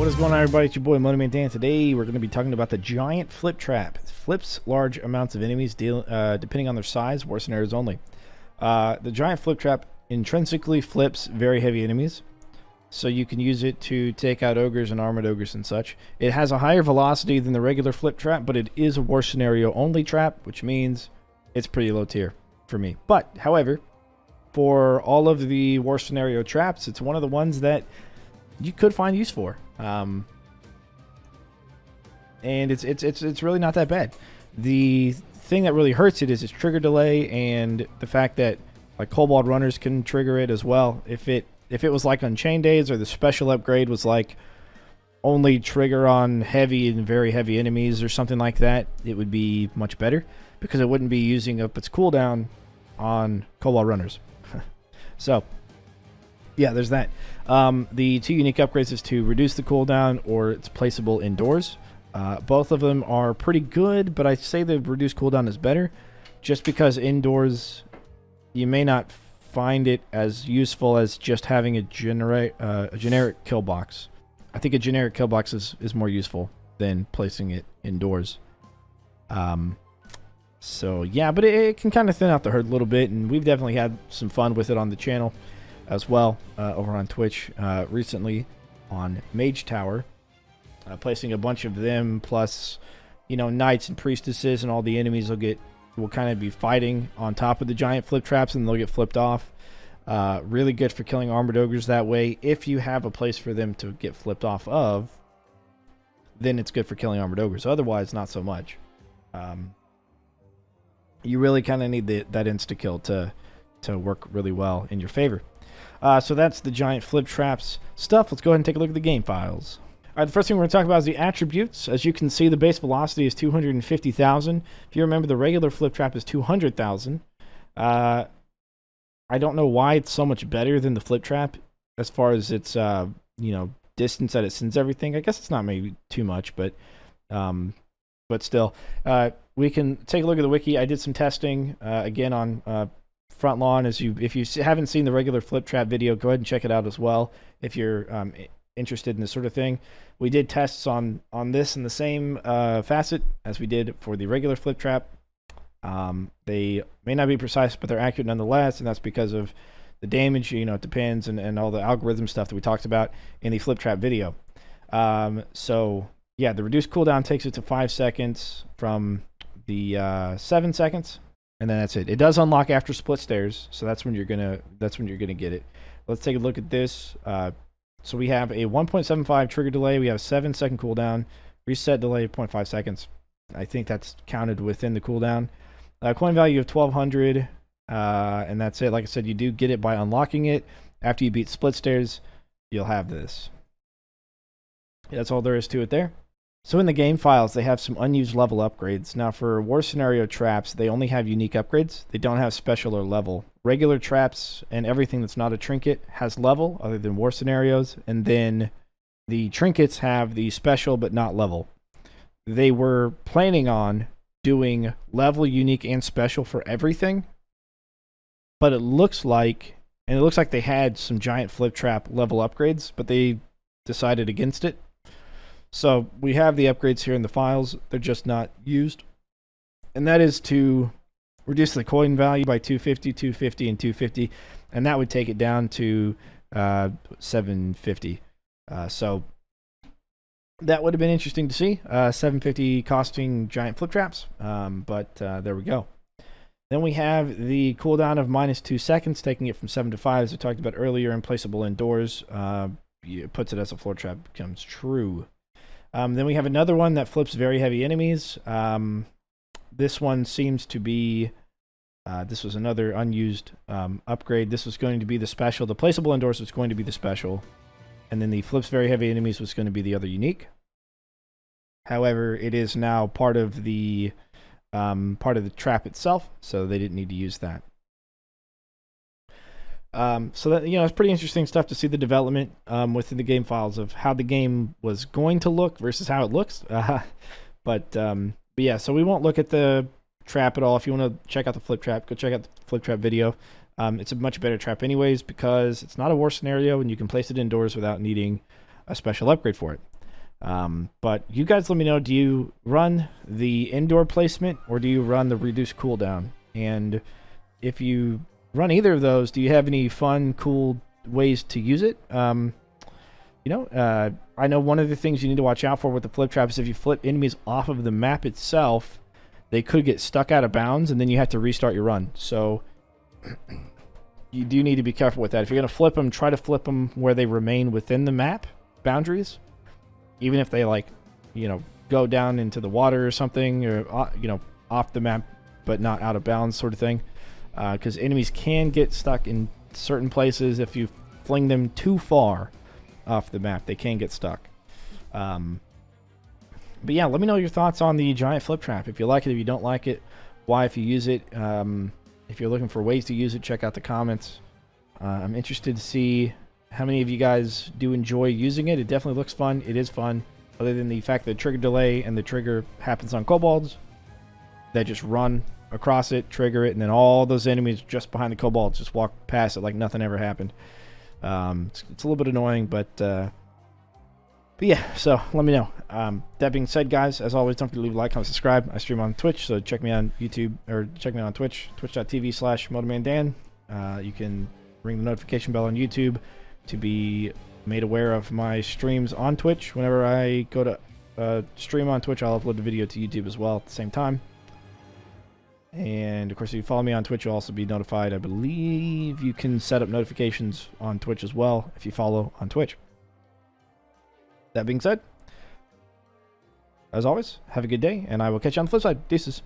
What is going on, everybody? It's your boy Money Man Dan. Today we're going to be talking about the giant flip trap. It flips large amounts of enemies depending on their size, war scenarios only. The giant flip trap intrinsically flips very heavy enemies, so you can use it to take out ogres and armored ogres and such. It has a higher velocity than the regular flip trap, but it is a war scenario only trap, which means it's pretty low tier for me. But, however, for all of the war scenario traps, it's one of the ones that you could find use for. And it's really not that bad. The thing that really hurts it is its trigger delay and the fact that like Kobold runners can trigger it as well. If it was like Unchained days, or the special upgrade was like only trigger on heavy and very heavy enemies or something like that, it would be much better because it wouldn't be using up its cooldown on Kobold runners. So yeah, there's that. The two unique upgrades is to reduce the cooldown, or it's placeable indoors. Both of them are pretty good, but I say the reduced cooldown is better, just because indoors you may not find it as useful as just having a generic kill box. I think a generic kill box is more useful than placing it indoors. So yeah, but it can kind of thin out the herd a little bit, and we've definitely had some fun with it on the channel as well, over on Twitch recently on Mage Tower, placing a bunch of them plus, you know, knights and priestesses, and all the enemies will kind of be fighting on top of the giant flip traps, and they'll get flipped off. Really good for killing armored ogres that way. If you have a place for them to get flipped off of, then it's good for killing armored ogres. Otherwise, not so much. You really kind of need that insta kill to work really well in your favor. So that's the giant flip traps stuff. Let's go ahead and take a look at the game files. All right, the first thing we're going to talk about is the attributes. As you can see, the base velocity is 250,000. If you remember, the regular flip trap is 200,000. I don't know why it's so much better than the flip trap as far as its distance that it sends everything. I guess it's not maybe too much, but still. We can take a look at the wiki. I did some testing again on front lawn. If you haven't seen the regular flip trap video, go ahead and check it out as well if you're interested in this sort of thing. We did tests on this in the same facet as we did for the regular flip trap. They may not be precise, but they're accurate nonetheless, and that's because of the damage. You know, it depends, and all the algorithm stuff that we talked about in the flip trap video. So yeah, the reduced cooldown takes it to 5 seconds from the 7 seconds. And then that's it. It does unlock after split stairs, so that's when you're gonna get it. Let's take a look at this. So we have a 1.75 trigger delay. We have a 7-second cooldown. Reset delay of 0.5 seconds. I think that's counted within the cooldown. Coin value of 1,200, and that's it. Like I said, you do get it by unlocking it. After you beat split stairs, you'll have this. That's all there is to it there. So in the game files, they have some unused level upgrades. Now for war scenario traps, they only have unique upgrades. They don't have special or level. Regular traps and everything that's not a trinket has level, other than war scenarios. And then the trinkets have the special but not level. They were planning on doing level, unique, and special for everything. But it looks like they had some giant flip trap level upgrades, but they decided against it. So we have the upgrades here in the files. They're just not used. And that is to reduce the coin value by 250, 250, and 250. And that would take it down to 750. So that would have been interesting to see. 750 costing giant flip traps. But there we go. Then we have the cooldown of -2 seconds, taking it from 7 to 5, as I talked about earlier, and placeable indoors. It puts it as a floor trap becomes true. Then we have another one that flips very heavy enemies. This one seems to be, this was another unused upgrade. This was going to be the special. The placeable indoors was going to be the special. And then the flips very heavy enemies was going to be the other unique. However, it is now part of the trap itself, so they didn't need to use that. So that, you know, it's pretty interesting stuff to see the development within the game files of how the game was going to look versus how it looks. But yeah, so we won't look at the trap at all. If you want to check out the flip trap, go check out the flip trap video. It's a much better trap anyways because it's not a war scenario and you can place it indoors without needing a special upgrade for it. But you guys let me know, do you run the indoor placement or do you run the reduced cooldown? And if you run either of those, do you have any fun, cool ways to use it? I know one of the things you need to watch out for with the flip trap is if you flip enemies off of the map itself, they could get stuck out of bounds, and then you have to restart your run. So you do need to be careful with that. If you're going to flip them, try to flip them where they remain within the map boundaries. Even if they, like, go down into the water or something, or, off the map, but not out of bounds sort of thing. Because enemies can get stuck in certain places if you fling them too far off the map. They can get stuck. But yeah, let me know your thoughts on the giant flip trap. If you like it, if you don't like it, why, if you use it. If you're looking for ways to use it, check out the comments. I'm interested to see how many of you guys do enjoy using it. It definitely looks fun. It is fun. Other than the fact that the trigger delay and the trigger happens on kobolds that just run across it, trigger it, and then all those enemies just behind the kobolds just walk past it like nothing ever happened. It's a little bit annoying, but yeah, so let me know. That being said, guys, as always, don't forget to leave a like, comment, subscribe. I stream on Twitch, so check me on YouTube, or check me on Twitch, twitch.tv/MotomanDan. You can ring the notification bell on YouTube to be made aware of my streams on Twitch. Whenever I go to stream on Twitch, I'll upload the video to YouTube as well at the same time. And of course, if you follow me on Twitch, you'll also be notified. I believe you can set up notifications on Twitch as well if you follow on Twitch. That being said, as always, have a good day, and I will catch you on the flip side. Deuces.